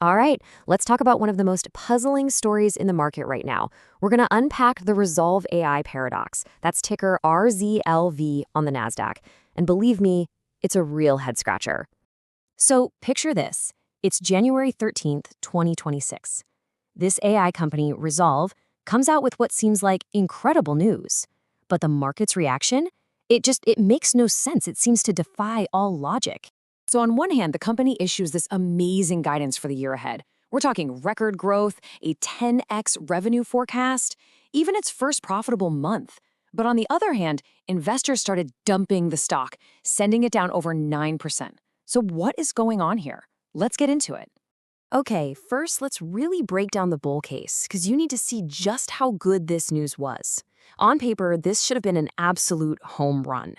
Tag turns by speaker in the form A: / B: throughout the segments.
A: All right, let's talk about one of the most puzzling stories in the market right now. We're going to unpack the Rezolve AI paradox. That's ticker RZLV on the NASDAQ. And believe me, it's a real head scratcher. So picture this. It's January 13th, 2026. This AI company, Rezolve, comes out with what seems like incredible news. But the market's reaction? It makes no sense. It seems to defy all logic. So on one hand, the company issues this amazing guidance for the year ahead. We're talking record growth, a 10x revenue forecast, even its first profitable month. But on the other hand, investors started dumping the stock, sending it down over 9%. So what is going on here? Let's get into it. Okay, first let's really break down the bull case, because you need to see just how good this news was. On paper, this should have been an absolute home run.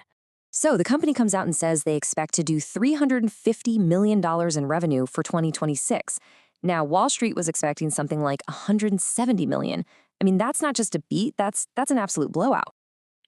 A: So the company comes out and says they expect to do $350 million in revenue for 2026. Now, Wall Street was expecting something like $170 million. I mean, that's not just a beat, that's an absolute blowout.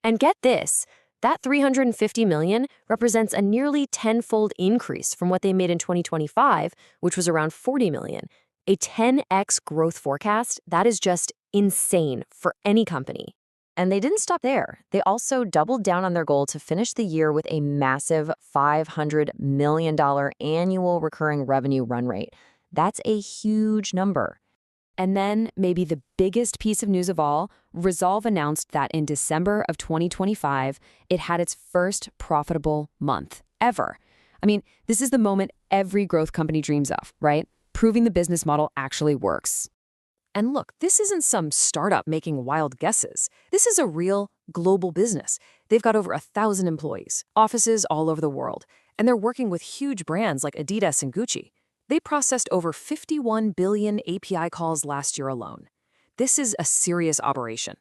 A: And get this, that $350 million represents a nearly tenfold increase from what they made in 2025, which was around $40 million. A 10x growth forecast, that is just insane for any company. And they didn't stop there. They also doubled down on their goal to finish the year with a massive $500 million annual recurring revenue run rate. That's a huge number. And then, maybe the biggest piece of news of all, Rezolve announced that in December of 2025, it had its first profitable month ever. I mean, this is the moment every growth company dreams of, right? Proving the business model actually works. And look, this isn't some startup making wild guesses. This is a real global business. They've got over 1,000 employees, offices all over the world, and they're working with huge brands like Adidas and Gucci. They processed over 51 billion API calls last year alone. This is a serious operation.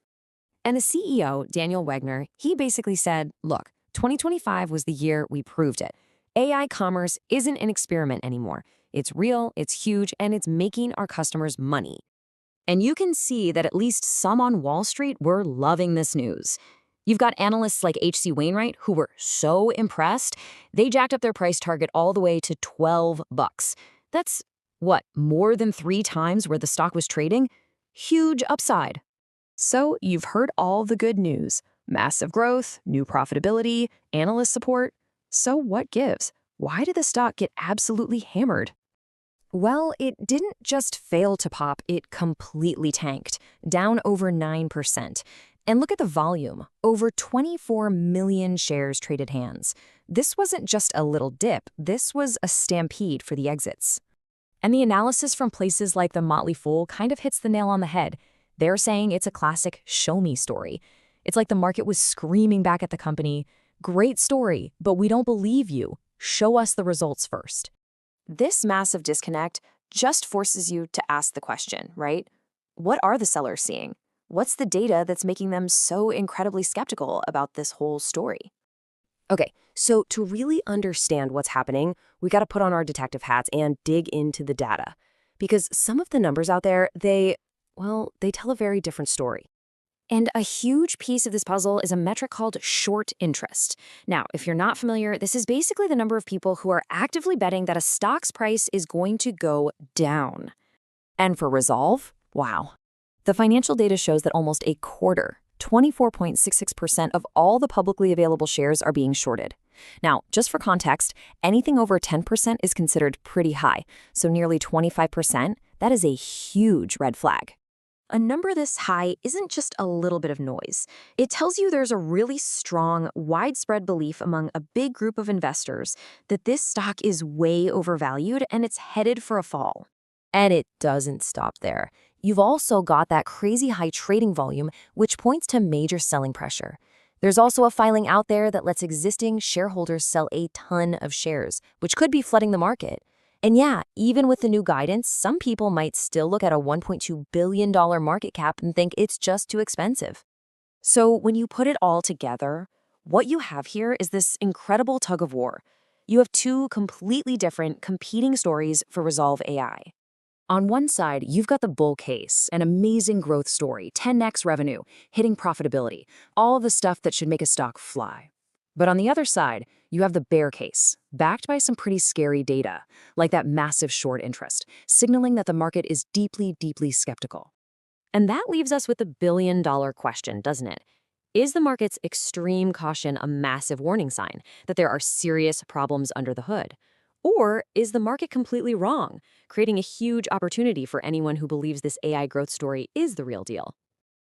A: And the CEO, Daniel Wegner, he basically said, look, 2025 was the year we proved it. AI commerce isn't an experiment anymore. It's real, it's huge, and it's making our customers money. And you can see that at least some on Wall Street were loving this news. You've got analysts like H.C. Wainwright who were so impressed, they jacked up their price target all the way to $12. That's, what, more than 3 times where the stock was trading? Huge upside. So you've heard all the good news. Massive growth, new profitability, analyst support. So what gives? Why did the stock get absolutely hammered? Well, it didn't just fail to pop, it completely tanked, down over 9%. And look at the volume, over 24 million shares traded hands. This wasn't just a little dip, this was a stampede for the exits. And the analysis from places like the Motley Fool kind of hits the nail on the head. They're saying it's a classic show me story. It's like the market was screaming back at the company, great story, but we don't believe you. Show us the results first. This massive disconnect just forces you to ask the question, right? What are the sellers seeing? What's the data that's making them so incredibly skeptical about this whole story? Okay, so to really understand what's happening, we got to put on our detective hats and dig into the data. Because some of the numbers out there, they tell a very different story. And a huge piece of this puzzle is a metric called short interest. Now, if you're not familiar, this is basically the number of people who are actively betting that a stock's price is going to go down. And for Rezolve, wow. The financial data shows that almost a quarter, 24.66% of all the publicly available shares are being shorted. Now, just for context, anything over 10% is considered pretty high, so nearly 25%, that is a huge red flag. A number this high isn't just a little bit of noise. It tells you there's a really strong, widespread belief among a big group of investors that this stock is way overvalued and it's headed for a fall. And it doesn't stop there. You've also got that crazy high trading volume, which points to major selling pressure. There's also a filing out there that lets existing shareholders sell a ton of shares, which could be flooding the market. And yeah, even with the new guidance, some people might still look at a $1.2 billion market cap and think it's just too expensive. So when you put it all together, what you have here is this incredible tug of war. You have 2 completely different, competing stories for Rezolve AI. On one side, you've got the bull case, an amazing growth story, 10x revenue, hitting profitability, all the stuff that should make a stock fly.
B: But on the other side, you have the bear case, backed by some pretty scary data, like that massive short interest, signaling that the market is deeply, deeply skeptical.
A: And that leaves us with the billion-dollar question, doesn't it? Is the market's extreme caution a massive warning sign that there are serious problems under the hood? Or is the market completely wrong, creating a huge opportunity for anyone who believes this AI growth story is the real deal?